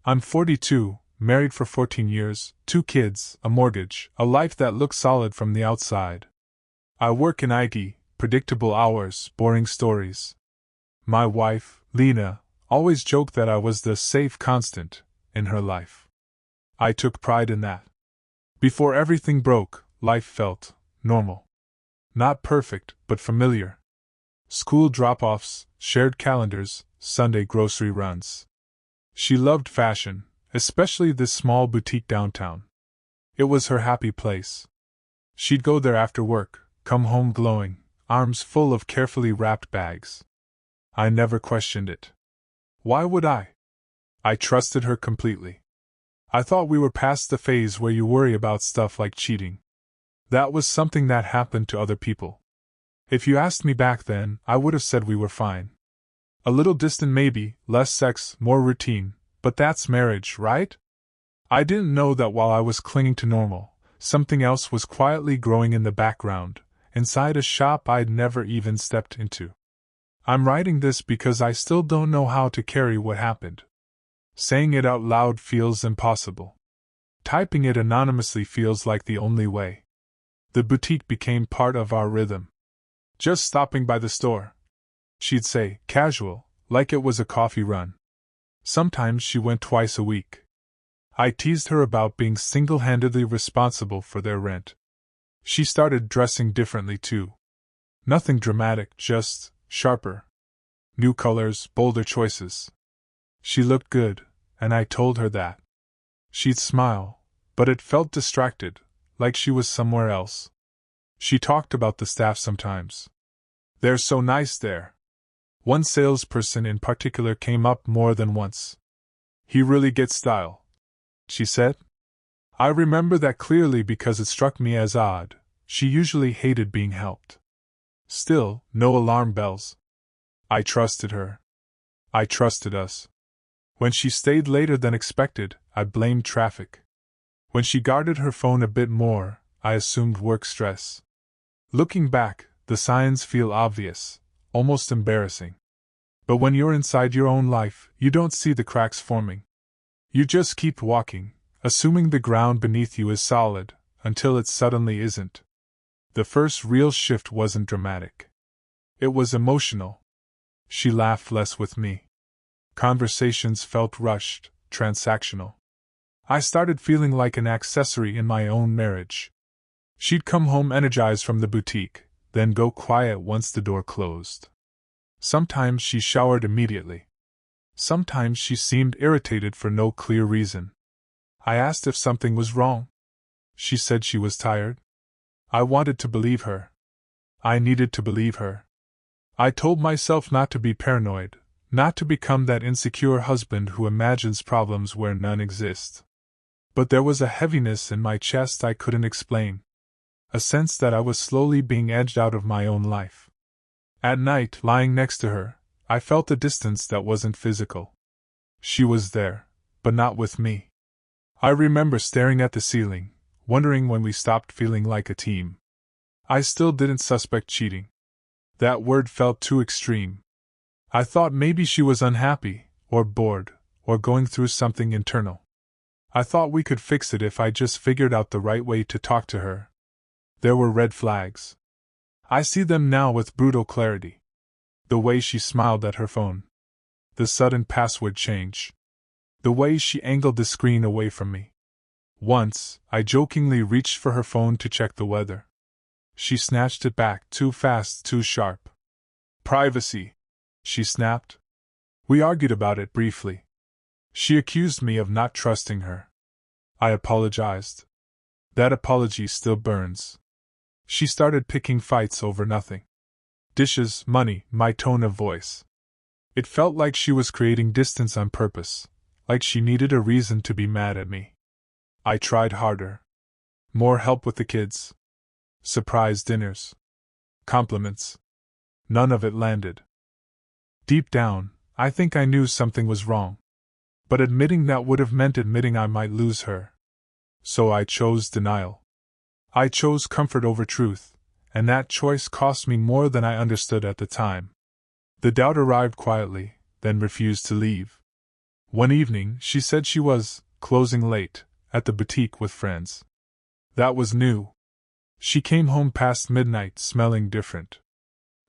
I'm 42, married for 14 years, 2 kids, a mortgage, a life that looks solid from the outside. I work in IT, predictable hours, boring stories. My wife, Lena, always joked that I was the safe constant in her life. I took pride in that. Before everything broke, life felt normal. Not perfect, but familiar. School drop-offs, shared calendars, Sunday grocery runs. She loved fashion, especially this small boutique downtown. It was her happy place. She'd go there after work, come home glowing, arms full of carefully wrapped bags. I never questioned it. Why would I? I trusted her completely. I thought we were past the phase where you worry about stuff like cheating. That was something that happened to other people. If you asked me back then, I would have said we were fine. A little distant maybe, less sex, more routine, but that's marriage, right? I didn't know that while I was clinging to normal, something else was quietly growing in the background, inside a shop I'd never even stepped into. I'm writing this because I still don't know how to carry what happened. Saying it out loud feels impossible. Typing it anonymously feels like the only way. The boutique became part of our rhythm. Just stopping by the store, she'd say, casual, like it was a coffee run. Sometimes she went twice a week. I teased her about being single-handedly responsible for their rent. She started dressing differently too. Nothing dramatic, just sharper. New colors, bolder choices. She looked good, and I told her that. She'd smile, but it felt distracted, like she was somewhere else. She talked about the staff sometimes. They're so nice there. One salesperson in particular came up more than once. He really gets style, she said. I remember that clearly because it struck me as odd. She usually hated being helped. Still, no alarm bells. I trusted her. I trusted us. When she stayed later than expected, I blamed traffic. When she guarded her phone a bit more, I assumed work stress. Looking back, the signs feel obvious, almost embarrassing. But when you're inside your own life, you don't see the cracks forming. You just keep walking, assuming the ground beneath you is solid, until it suddenly isn't. The first real shift wasn't dramatic. It was emotional. She laughed less with me. Conversations felt rushed, transactional. I started feeling like an accessory in my own marriage. She'd come home energized from the boutique, then go quiet once the door closed. Sometimes she showered immediately. Sometimes she seemed irritated for no clear reason. I asked if something was wrong. She said she was tired. I wanted to believe her. I needed to believe her. I told myself not to be paranoid, not to become that insecure husband who imagines problems where none exist. But there was a heaviness in my chest I couldn't explain. A sense that I was slowly being edged out of my own life. At night, lying next to her, I felt a distance that wasn't physical. She was there, but not with me. I remember staring at the ceiling, wondering when we stopped feeling like a team. I still didn't suspect cheating. That word felt too extreme. I thought maybe she was unhappy, or bored, or going through something internal. I thought we could fix it if I just figured out the right way to talk to her. There were red flags. I see them now with brutal clarity. The way she smiled at her phone. The sudden password change. The way she angled the screen away from me. Once, I jokingly reached for her phone to check the weather. She snatched it back, too fast, too sharp. Privacy, she snapped. We argued about it briefly. She accused me of not trusting her. I apologized. That apology still burns. She started picking fights over nothing. Dishes, money, my tone of voice. It felt like she was creating distance on purpose, like she needed a reason to be mad at me. I tried harder. More help with the kids. Surprise dinners. Compliments. None of it landed. Deep down, I think I knew something was wrong. But admitting that would have meant admitting I might lose her. So I chose denial. I chose comfort over truth, and that choice cost me more than I understood at the time. The doubt arrived quietly, then refused to leave. One evening, she said she was closing late at the boutique with friends. That was new. She came home past midnight smelling different.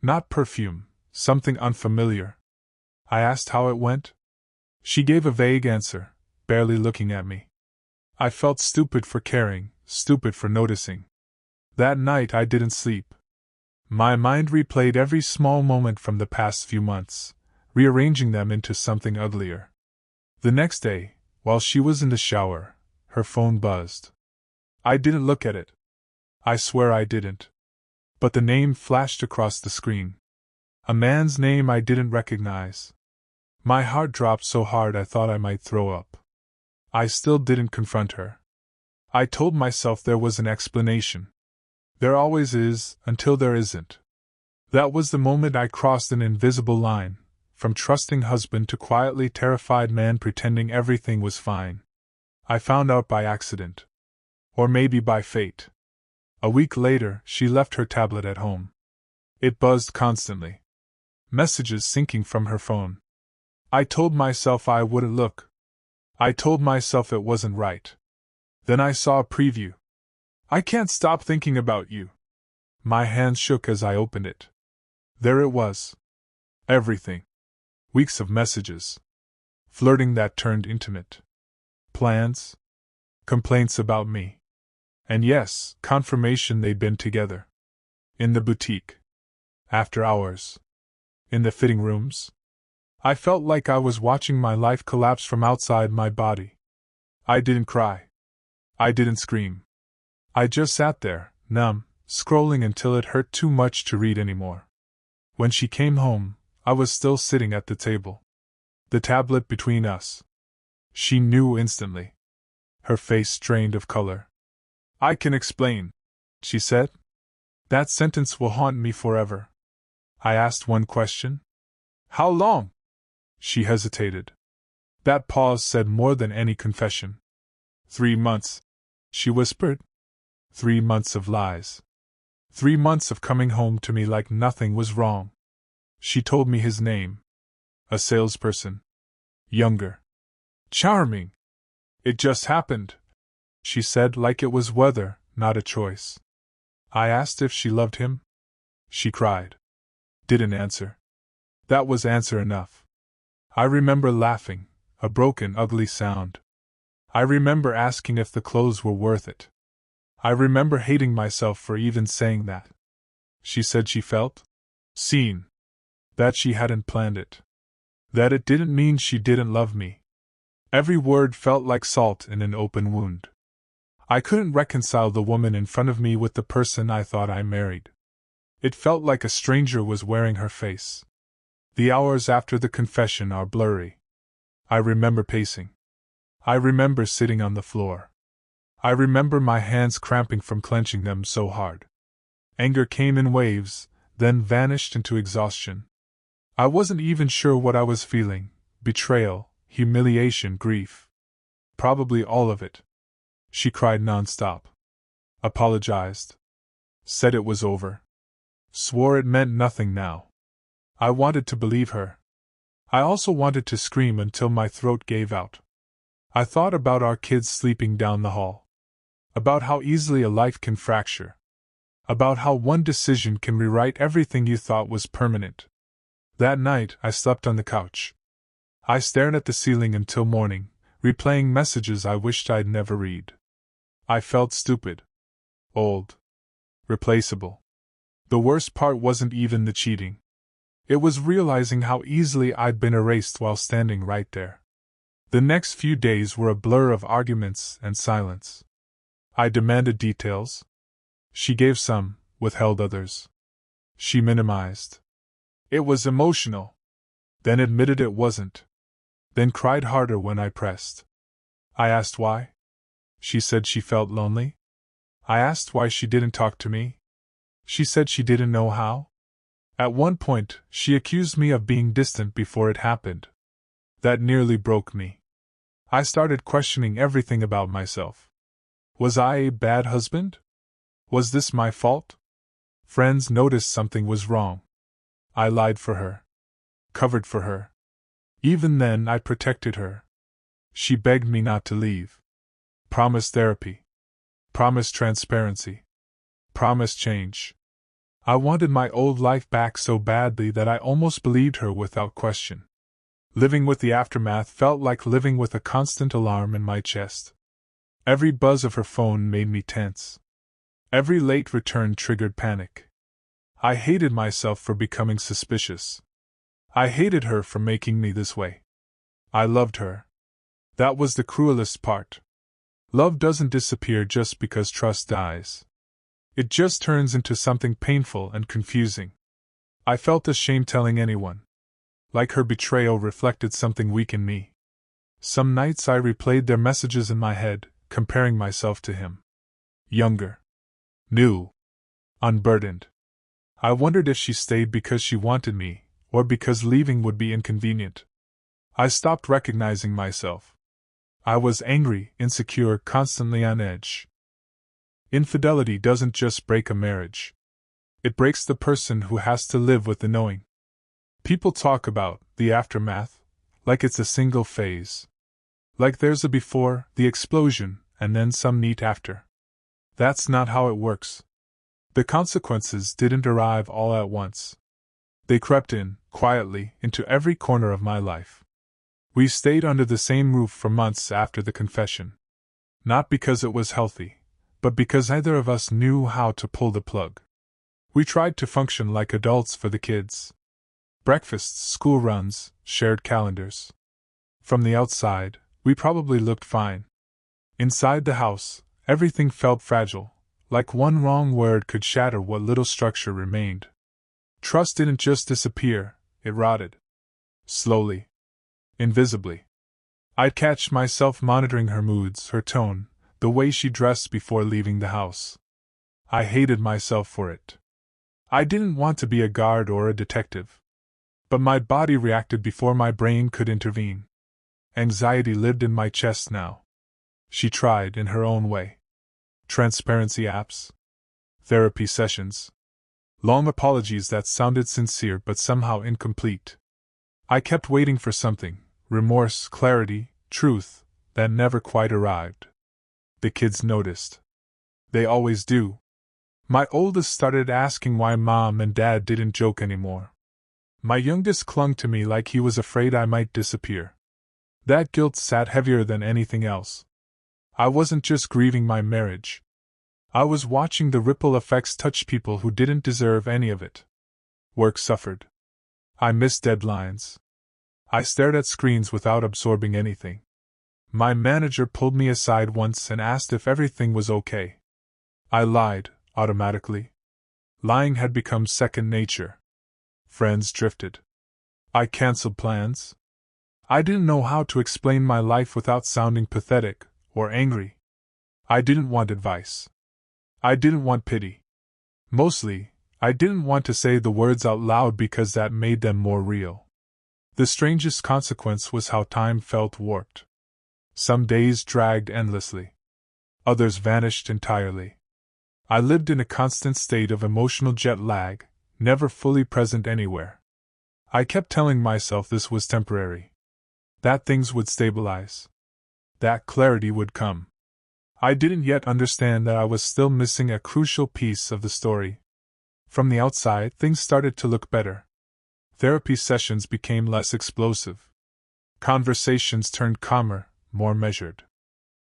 Not perfume, something unfamiliar. I asked how it went. She gave a vague answer, barely looking at me. I felt stupid for caring, stupid for noticing. That night I didn't sleep. My mind replayed every small moment from the past few months, rearranging them into something uglier. The next day, while she was in the shower, her phone buzzed. I didn't look at it. I swear I didn't. But the name flashed across the screen. A man's name I didn't recognize. My heart dropped so hard I thought I might throw up. I still didn't confront her. I told myself there was an explanation. There always is, until there isn't. That was the moment I crossed an invisible line, from trusting husband to quietly terrified man pretending everything was fine. I found out by accident. Or maybe by fate. A week later, she left her tablet at home. It buzzed constantly. Messages sinking from her phone. I told myself I wouldn't look. I told myself it wasn't right. Then I saw a preview. I can't stop thinking about you. My hands shook as I opened it. There it was. Everything. Weeks of messages. Flirting that turned intimate. Plans. Complaints about me. And yes, confirmation they'd been together. In the boutique. After hours. In the fitting rooms. I felt like I was watching my life collapse from outside my body. I didn't cry. I didn't scream. I just sat there, numb, scrolling until it hurt too much to read anymore. When she came home, I was still sitting at the table. The tablet between us. She knew instantly. Her face strained of color. I can explain, she said. That sentence will haunt me forever. I asked one question. How long? She hesitated. That pause said more than any confession. 3 months, she whispered. 3 months of lies. 3 months of coming home to me like nothing was wrong. She told me his name. A salesperson. Younger. Charming. It just happened, she said like it was weather, not a choice. I asked if she loved him. She cried. Didn't answer. That was answer enough. I remember laughing, a broken, ugly sound. I remember asking if the clothes were worth it. I remember hating myself for even saying that. She said she felt seen. That she hadn't planned it. That it didn't mean she didn't love me. Every word felt like salt in an open wound. I couldn't reconcile the woman in front of me with the person I thought I married. It felt like a stranger was wearing her face. The hours after the confession are blurry. I remember pacing. I remember sitting on the floor. I remember my hands cramping from clenching them so hard. Anger came in waves, then vanished into exhaustion. I wasn't even sure what I was feeling: betrayal, humiliation, grief. Probably all of it. She cried nonstop. Apologized. Said it was over. Swore it meant nothing now. I wanted to believe her. I also wanted to scream until my throat gave out. I thought about our kids sleeping down the hall. About how easily a life can fracture. About how one decision can rewrite everything you thought was permanent. That night, I slept on the couch. I stared at the ceiling until morning, replaying messages I wished I'd never read. I felt stupid. Old. Replaceable. The worst part wasn't even the cheating. It was realizing how easily I'd been erased while standing right there. The next few days were a blur of arguments and silence. I demanded details. She gave some, withheld others. She minimized. It was emotional. Then admitted it wasn't. Then cried harder when I pressed. I asked why. She said she felt lonely. I asked why she didn't talk to me. She said she didn't know how. At one point, she accused me of being distant before it happened. That nearly broke me. I started questioning everything about myself. Was I a bad husband? Was this my fault? Friends noticed something was wrong. I lied for her. Covered for her. Even then, I protected her. She begged me not to leave. Promised therapy. Promised transparency. Promised change. I wanted my old life back so badly that I almost believed her without question. Living with the aftermath felt like living with a constant alarm in my chest. Every buzz of her phone made me tense. Every late return triggered panic. I hated myself for becoming suspicious. I hated her for making me this way. I loved her. That was the cruelest part. Love doesn't disappear just because trust dies. It just turns into something painful and confusing. I felt ashamed telling anyone. Like her betrayal reflected something weak in me. Some nights I replayed their messages in my head, comparing myself to him. Younger. New. Unburdened. I wondered if she stayed because she wanted me, or because leaving would be inconvenient. I stopped recognizing myself. I was angry, insecure, constantly on edge. Infidelity doesn't just break a marriage. It breaks the person who has to live with the knowing. People talk about the aftermath like it's a single phase. Like there's a before, the explosion, and then some neat after. That's not how it works. The consequences didn't arrive all at once. They crept in, quietly, into every corner of my life. We stayed under the same roof for months after the confession. Not because it was healthy, but because neither of us knew how to pull the plug. We tried to function like adults for the kids. Breakfasts, school runs, shared calendars. From the outside, we probably looked fine. Inside the house, everything felt fragile, like one wrong word could shatter what little structure remained. Trust didn't just disappear, it rotted. Slowly. Invisibly. I'd catch myself monitoring her moods, her tone, the way she dressed before leaving the house. I hated myself for it. I didn't want to be a guard or a detective. But my body reacted before my brain could intervene. Anxiety lived in my chest now. She tried in her own way. Transparency apps. Therapy sessions. Long apologies that sounded sincere but somehow incomplete. I kept waiting for something, remorse, clarity, truth, that never quite arrived. The kids noticed. They always do. My oldest started asking why Mom and Dad didn't joke anymore. My youngest clung to me like he was afraid I might disappear. That guilt sat heavier than anything else. I wasn't just grieving my marriage. I was watching the ripple effects touch people who didn't deserve any of it. Work suffered. I missed deadlines. I stared at screens without absorbing anything. My manager pulled me aside once and asked if everything was okay. I lied, automatically. Lying had become second nature. Friends drifted. I canceled plans. I didn't know how to explain my life without sounding pathetic or angry. I didn't want advice. I didn't want pity. Mostly, I didn't want to say the words out loud because that made them more real. The strangest consequence was how time felt warped. Some days dragged endlessly. Others vanished entirely. I lived in a constant state of emotional jet lag, never fully present anywhere. I kept telling myself this was temporary. That things would stabilize. That clarity would come. I didn't yet understand that I was still missing a crucial piece of the story. From the outside, things started to look better. Therapy sessions became less explosive. Conversations turned calmer, more measured.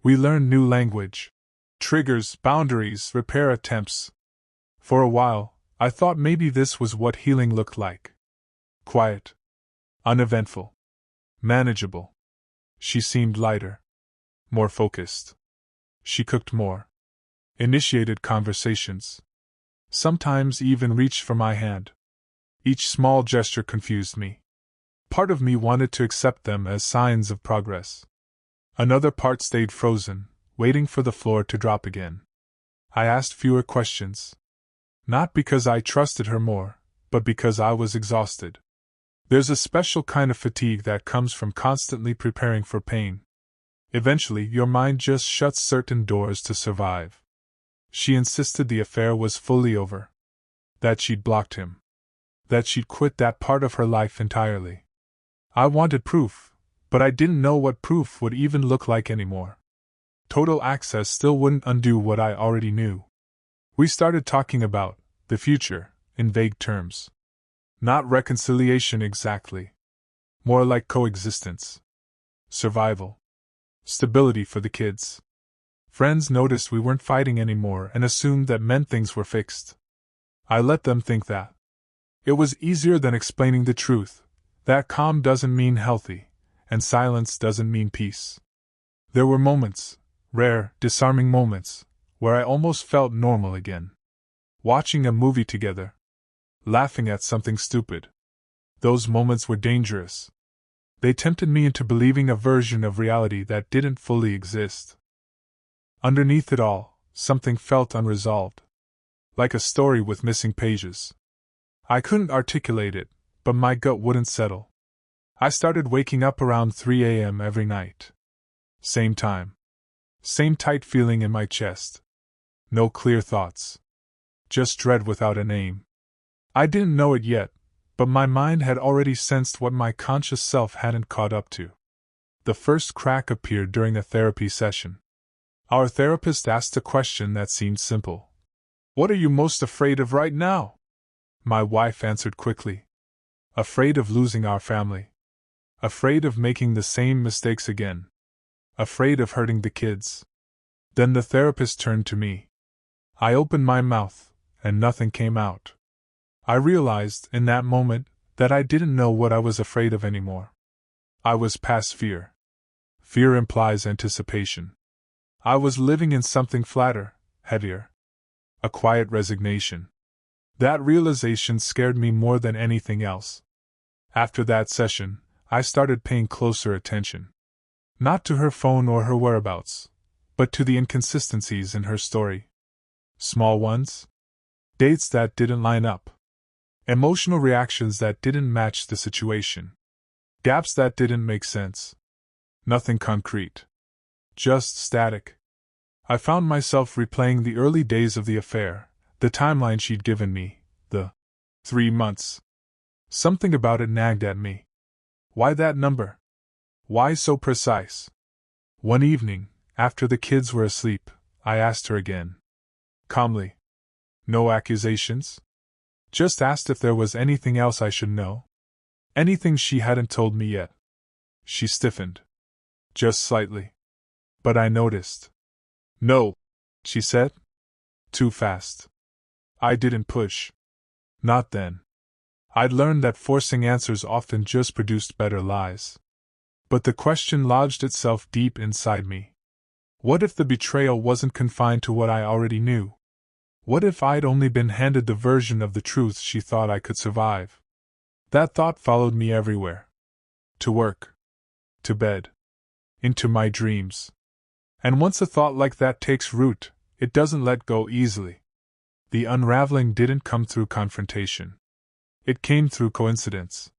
We learned new language. Triggers, boundaries, repair attempts. For a while, I thought maybe this was what healing looked like. Quiet. Uneventful. Manageable. She seemed lighter. More focused. She cooked more. Initiated conversations. Sometimes even reached for my hand. Each small gesture confused me. Part of me wanted to accept them as signs of progress. Another part stayed frozen, waiting for the floor to drop again. I asked fewer questions. Not because I trusted her more, but because I was exhausted. There's a special kind of fatigue that comes from constantly preparing for pain. Eventually, your mind just shuts certain doors to survive. She insisted the affair was fully over. That she'd blocked him. That she'd quit that part of her life entirely. I wanted proof, But I didn't know what proof would even look like anymore. Total access still wouldn't undo what I already knew. We started talking about the future in vague terms. Not reconciliation exactly. More like coexistence. Survival. Stability for the kids. Friends noticed we weren't fighting anymore and assumed that meant things were fixed. I let them think that. It was easier than explaining the truth, that calm doesn't mean healthy, and silence doesn't mean peace. There were moments, rare, disarming moments, where I almost felt normal again. Watching a movie together. Laughing at something stupid. Those moments were dangerous. They tempted me into believing a version of reality that didn't fully exist. Underneath it all, something felt unresolved. Like a story with missing pages. I couldn't articulate it, but my gut wouldn't settle. I started waking up around 3 a.m. every night. Same time. Same tight feeling in my chest. No clear thoughts. Just dread without a name. I didn't know it yet, but my mind had already sensed what my conscious self hadn't caught up to. The first crack appeared during a therapy session. Our therapist asked a question that seemed simple. "What are you most afraid of right now?" My wife answered quickly. "Afraid of losing our family. Afraid of making the same mistakes again. Afraid of hurting the kids." Then the therapist turned to me. I opened my mouth, and nothing came out. I realized, in that moment, that I didn't know what I was afraid of anymore. I was past fear. Fear implies anticipation. I was living in something flatter, heavier. A quiet resignation. That realization scared me more than anything else. After that session, I started paying closer attention. Not to her phone or her whereabouts, but to the inconsistencies in her story. Small ones. Dates that didn't line up. Emotional reactions that didn't match the situation. Gaps that didn't make sense. Nothing concrete. Just static. I found myself replaying the early days of the affair, the timeline she'd given me, the 3 months. Something about it nagged at me. Why that number? Why so precise? One evening, after the kids were asleep, I asked her again. Calmly. No accusations? Just asked if there was anything else I should know. Anything she hadn't told me yet. She stiffened. Just slightly. But I noticed. No, she said. Too fast. I didn't push. Not then. I'd learned that forcing answers often just produced better lies. But the question lodged itself deep inside me. What if the betrayal wasn't confined to what I already knew? What if I'd only been handed the version of the truth she thought I could survive? That thought followed me everywhere. To work. To bed. Into my dreams. And once a thought like that takes root, it doesn't let go easily. The unraveling didn't come through confrontation. It came through coincidence.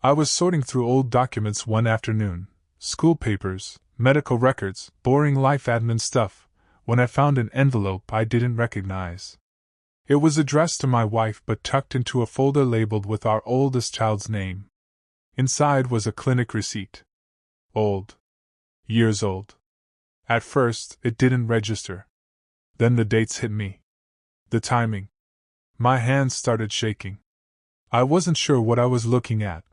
I was sorting through old documents one afternoon, school papers, medical records, boring life admin stuff, when I found an envelope I didn't recognize. It was addressed to my wife but tucked into a folder labeled with our oldest child's name. Inside was a clinic receipt. Old. Years old. At first, it didn't register. Then the dates hit me. The timing. My hands started shaking. I wasn't sure what I was looking at,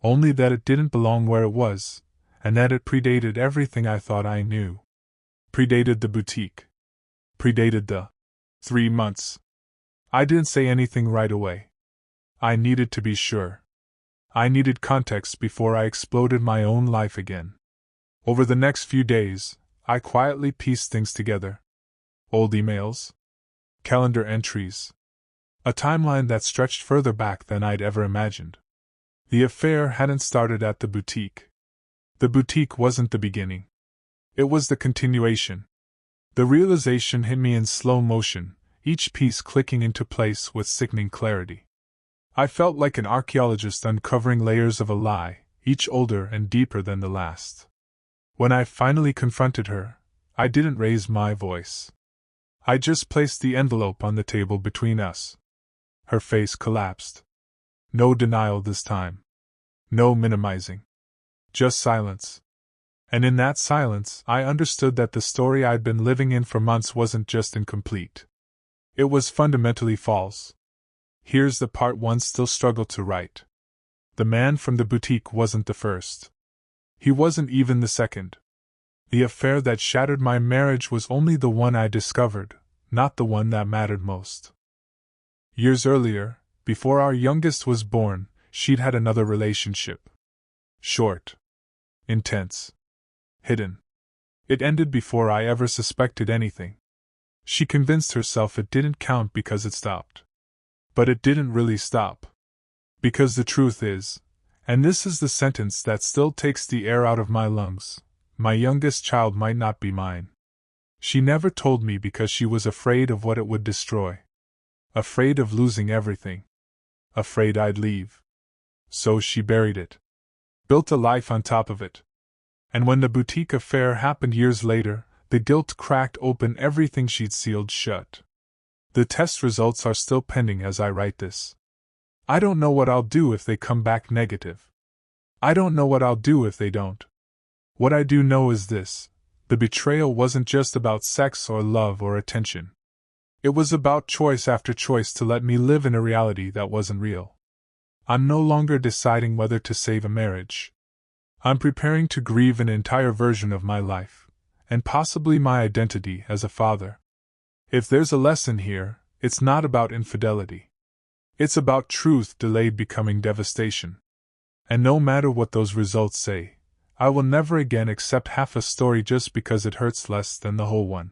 only that it didn't belong where it was, and that it predated everything I thought I knew. Predated the boutique. Predated the 3 months. I didn't say anything right away. I needed to be sure. I needed context before I exploded my own life again. Over the next few days, I quietly pieced things together. Old emails. Calendar entries. A timeline that stretched further back than I'd ever imagined. The affair hadn't started at the boutique. The boutique wasn't the beginning. It was the continuation. The realization hit me in slow motion, each piece clicking into place with sickening clarity. I felt like an archaeologist uncovering layers of a lie, each older and deeper than the last. When I finally confronted her, I didn't raise my voice. I just placed the envelope on the table between us. Her face collapsed. No denial this time. No minimizing. Just silence. And in that silence, I understood that the story I'd been living in for months wasn't just incomplete. It was fundamentally false. Here's the part one still struggled to write. The man from the boutique wasn't the first. He wasn't even the second. The affair that shattered my marriage was only the one I discovered, not the one that mattered most. Years earlier, before our youngest was born, she'd had another relationship. Short. Intense. Hidden. It ended before I ever suspected anything. She convinced herself it didn't count because it stopped. But it didn't really stop. Because the truth is, and this is the sentence that still takes the air out of my lungs, my youngest child might not be mine. She never told me because she was afraid of what it would destroy. Afraid of losing everything. Afraid I'd leave. So she buried it. Built a life on top of it. And when the boutique affair happened years later, the guilt cracked open everything she'd sealed shut. The test results are still pending as I write this. I don't know what I'll do if they come back negative. I don't know what I'll do if they don't. What I do know is this: the betrayal wasn't just about sex or love or attention. It was about choice after choice to let me live in a reality that wasn't real. I'm no longer deciding whether to save a marriage. I'm preparing to grieve an entire version of my life, and possibly my identity as a father. If there's a lesson here, it's not about infidelity. It's about truth delayed becoming devastation. And no matter what those results say, I will never again accept half a story just because it hurts less than the whole one.